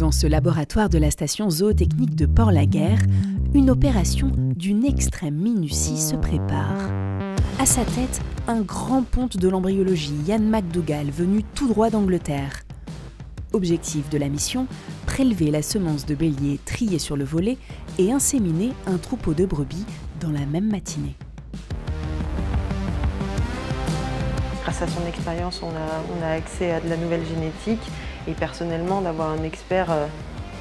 Dans ce laboratoire de la station zootechnique de Port-Laguerre, une opération d'une extrême minutie se prépare. À sa tête, un grand ponte de l'embryologie, Ian McDougall, venu tout droit d'Angleterre. Objectif de la mission, prélever la semence de bélier triée sur le volet et inséminer un troupeau de brebis dans la même matinée. Grâce à son expérience, on a accès à de la nouvelle génétique et personnellement, d'avoir un expert,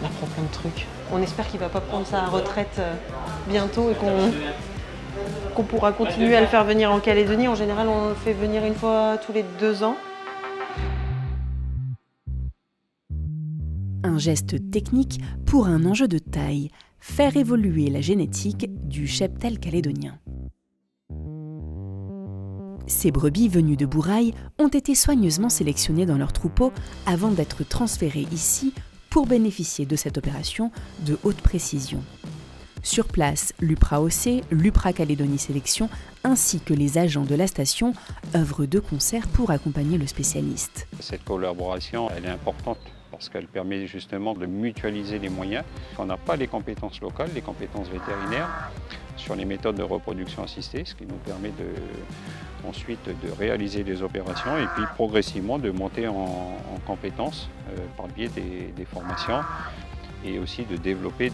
on apprend plein de trucs. On espère qu'il ne va pas prendre sa retraite bientôt et qu'on pourra continuer à le faire venir en Calédonie. En général, on le fait venir une fois tous les 2 ans. Un geste technique pour un enjeu de taille, faire évoluer la génétique du cheptel calédonien. Ces brebis venues de Bourail ont été soigneusement sélectionnées dans leur troupeau avant d'être transférées ici pour bénéficier de cette opération de haute précision. Sur place, l'UPRA-OC, l'UPRA-Calédonie Sélection ainsi que les agents de la station œuvrent de concert pour accompagner le spécialiste. Cette collaboration, elle est importante parce qu'elle permet justement de mutualiser les moyens. On n'a pas les compétences locales, les compétences vétérinaires sur les méthodes de reproduction assistée, ce qui nous permet ensuite de réaliser des opérations et puis progressivement de monter en compétences par le biais des formations et aussi de développer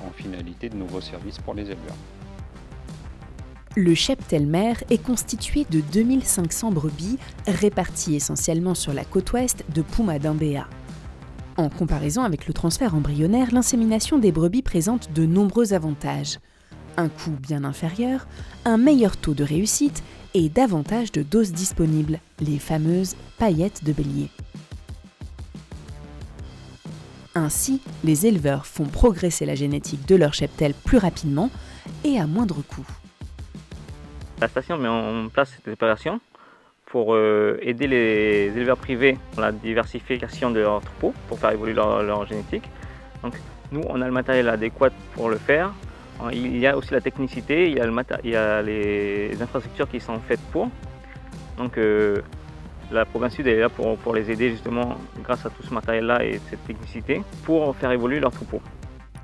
en finalité de nouveaux services pour les éleveurs. Le cheptel mère est constitué de 2500 brebis réparties essentiellement sur la côte ouest de Puma-Dimbéa. En comparaison avec le transfert embryonnaire, l'insémination des brebis présente de nombreux avantages. Un coût bien inférieur, un meilleur taux de réussite et davantage de doses disponibles, les fameuses paillettes de bélier. Ainsi, les éleveurs font progresser la génétique de leur cheptel plus rapidement et à moindre coût. La station met en place cette opération pour aider les éleveurs privés dans la diversification de leurs troupeaux, pour faire évoluer leur génétique. Donc, nous, on a le matériel adéquat pour le faire. Il y a aussi la technicité, il y a les infrastructures qui sont faites pour. Donc, la province sud est là pour les aider justement grâce à tout ce matériel-là et cette technicité pour faire évoluer leurs troupeaux.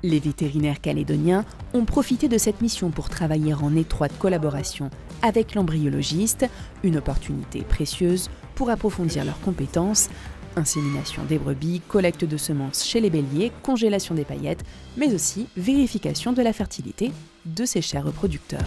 Les vétérinaires calédoniens ont profité de cette mission pour travailler en étroite collaboration avec l'embryologiste, une opportunité précieuse pour approfondir leurs compétences, insémination des brebis, collecte de semences chez les béliers, congélation des paillettes, mais aussi vérification de la fertilité de ces chers reproducteurs.